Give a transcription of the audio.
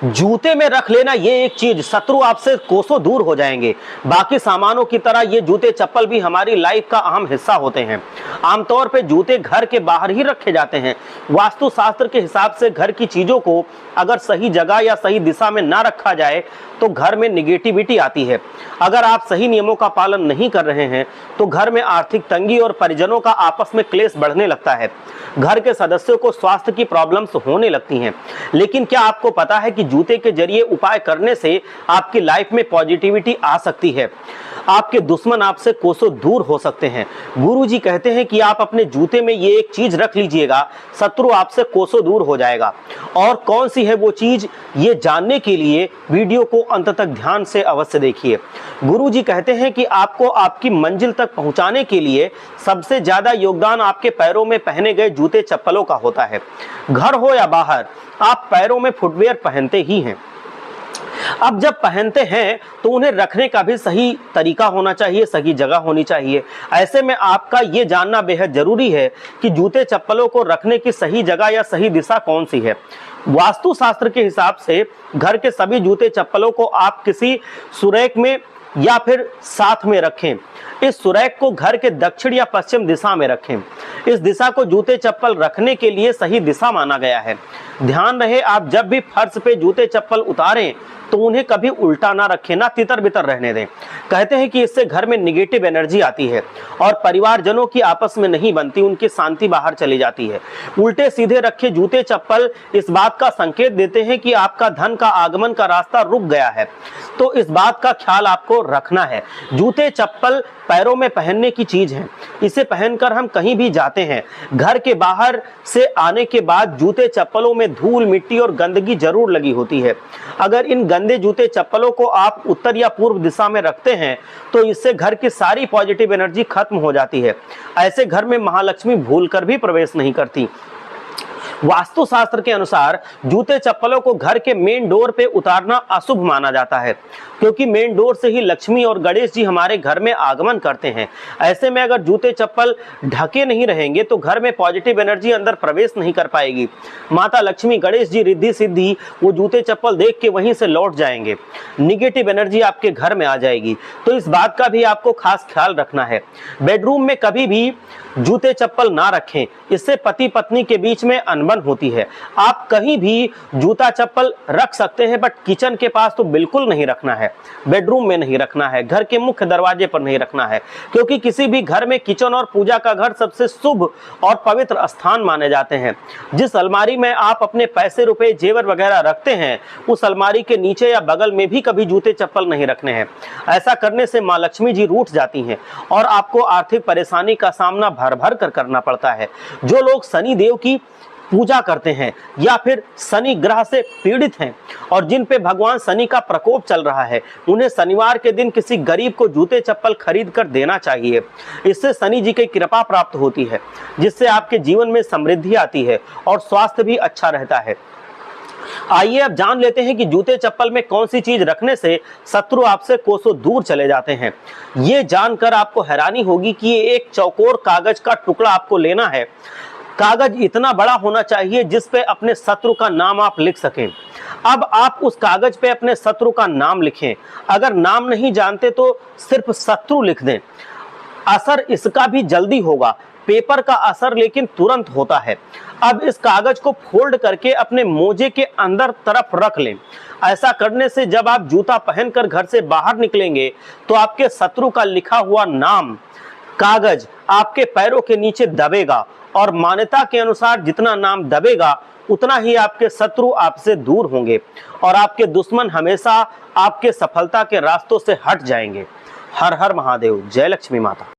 जूते में रख लेना ये एक चीज, शत्रु आपसे कोसों दूर हो जाएंगे। बाकी सामानों की तरह ये जूते चप्पल भी हमारी लाइफ का अहम हिस्सा होते हैं। आमतौर पे जूते घर के बाहर ही रखे जाते हैं। वास्तु शास्त्र के हिसाब से घर की चीजों को अगर सही जगह या सही दिशा में ना रखा जाए तो घर में निगेटिविटी आती है। अगर आप सही नियमों का पालन नहीं कर रहे हैं तो घर में आर्थिक तंगी और परिजनों का आपस में क्लेश बढ़ने लगता है। घर के सदस्यों को स्वास्थ्य की प्रॉब्लम्स होने लगती हैं। लेकिन क्या आपको पता है कि जूते के जरिए उपाय करने से आपकी लाइफ में पॉजिटिविटी आ सकती है? आपके दुश्मन आपसे कोसों दूर हो सकते हैं। गुरुजी कहते हैं कि आप अपने जूते में ये एक चीज रख लीजिएगा, शत्रु आपसे कोसों दूर हो जाएगा। और कौन सी है वो चीज, ये जानने के लिए वीडियो को अंत तक ध्यान से अवश्य देखिए। गुरुजी कहते हैं कि आपको आपकी मंजिल तक पहुंचाने के लिए सबसे ज्यादा योगदान आपके पैरों में पहने गए जूते चप्पलों का होता है। घर हो या बाहर, आप पैरों में फुटवियर पहनते ही हैं। अब जब पहनते हैं तो उन्हें रखने का भी सही तरीका होना चाहिए, सही जगह होनी चाहिए। ऐसे में आपका ये जानना बेहद जरूरी है कि जूते चप्पलों को रखने की सही जगह या सही दिशा कौन सी है। वास्तु शास्त्र के हिसाब से घर के सभी जूते चप्पलों को आप किसी सुरेख में या फिर साथ में रखें। इस सुरेख को घर के दक्षिण या पश्चिम दिशा में रखें। इस दिशा को जूते चप्पल रखने के लिए सही दिशा माना गया है। ध्यान रहे, आप जब भी फर्श पे जूते चप्पल उतारें तो उन्हें कभी उल्टा ना रखें, ना तितर बितर रहने दें। कहते हैं कि इससे घर में निगेटिव एनर्जी आती है और परिवारजनों की आपस में नहीं बनती, उनकी शांति बाहर चली जाती है। उल्टे सीधे रखे जूते चप्पल इस बात का संकेत देते हैं कि आपका धन का आगमन का रास्ता रुक गया है, तो इस बात का ख्याल आपको रखना है। जूते चप्पल पैरों में पहनने की चीज है। इसे पहनकर हम कहीं भी जाते हैं। घर के बाहर से आने के बाद जूते चप्पलों में धूल, मिट्टी और गंदगी जरूर लगी होती है। अगर इन गंदे जूते चप्पलों को आप उत्तर या पूर्व दिशा में रखते हैं तो इससे घर की सारी पॉजिटिव एनर्जी खत्म हो जाती है। ऐसे घर में महालक्ष्मी भूलकर भी प्रवेश नहीं करती। वास्तु शास्त्र के अनुसार जूते चप्पलों को घर के मेन डोर पे उतारना अशुभ माना जाता है, क्योंकि मेन डोर से ही लक्ष्मी और गणेश जी हमारे घर में आगमन करते हैं। ऐसे में अगर जूते चप्पल ढके नहीं रहेंगे तो घर में पॉजिटिव एनर्जी अंदर प्रवेश नहीं कर पाएगी। माता लक्ष्मी, गणेश जी, रिद्धि सिद्धि वो जूते चप्पल देख के वहीं से लौट जाएंगे। निगेटिव एनर्जी आपके घर में आ जाएगी। तो इस बात का भी आपको खास ख्याल रखना है। बेडरूम में कभी भी जूते चप्पल ना रखें, इससे पति पत्नी के बीच में अनबन होती है। आप कहीं भी जूता चप्पल रख सकते हैं, बट किचन के पास तो बिल्कुल नहीं रखना है, बेडरूम में नहीं रखना है, घर के मुख्य दरवाजे पर नहीं रखना है, क्योंकि किसी भी घर में किचन और पूजा का घर सबसे शुभ और पवित्र स्थान माने जाते हैं। जिस अलमारी में आप अपने पैसे, रुपए, जेवर वगैरह रखते हैं, उस अलमारी के नीचे या बगल में भी कभी जूते चप्पल नहीं रखने हैं। ऐसा करने से माँ लक्ष्मी जी रूठ जाती हैं और आपको आर्थिक परेशानी का सामना भर भर कर करना पड़ता है। जो लोग शनि देव की पूजा करते हैं या फिर शनि ग्रह से पीड़ित हैं और जिन पे भगवान शनि का प्रकोप चल रहा है, उन्हें शनिवार के दिन किसी गरीब को जूते चप्पल खरीद कर देना चाहिए। इससे शनि जी की कृपा प्राप्त होती है, जिससे आपके जीवन में समृद्धि आती है और स्वास्थ्य भी अच्छा रहता है। आइए अब जान लेते हैं कि जूते चप्पल में कौन सी चीज रखने से शत्रु आपसे कोसों दूर चले जाते हैं। ये जानकर आपको हैरानी होगी कि ये एक चौकोर कागज का टुकड़ा आपको लेना है। कागज इतना बड़ा होना चाहिए जिस पे अपने शत्रु का नाम आप लिख सकें। अब आप उस कागज पे अपने शत्रु का नाम लिखें। अगर नाम नहीं जानते तो सिर्फ शत्रु लिख दें। असर इसका भी जल्दी होगा। पेपर का असर लेकिन तुरंत होता है। अब इस कागज को फोल्ड करके अपने मोजे के अंदर तरफ रख लें। ऐसा करने से जब आप जूता पहनकर घर से बाहर निकलेंगे तो आपके शत्रु का लिखा हुआ नाम कागज आपके पैरों के नीचे दबेगा और मान्यता के अनुसार जितना नाम दबेगा उतना ही आपके शत्रु आपसे दूर होंगे और आपके दुश्मन हमेशा आपके सफलता के रास्तों से हट जाएंगे। हर हर महादेव। जय लक्ष्मी माता।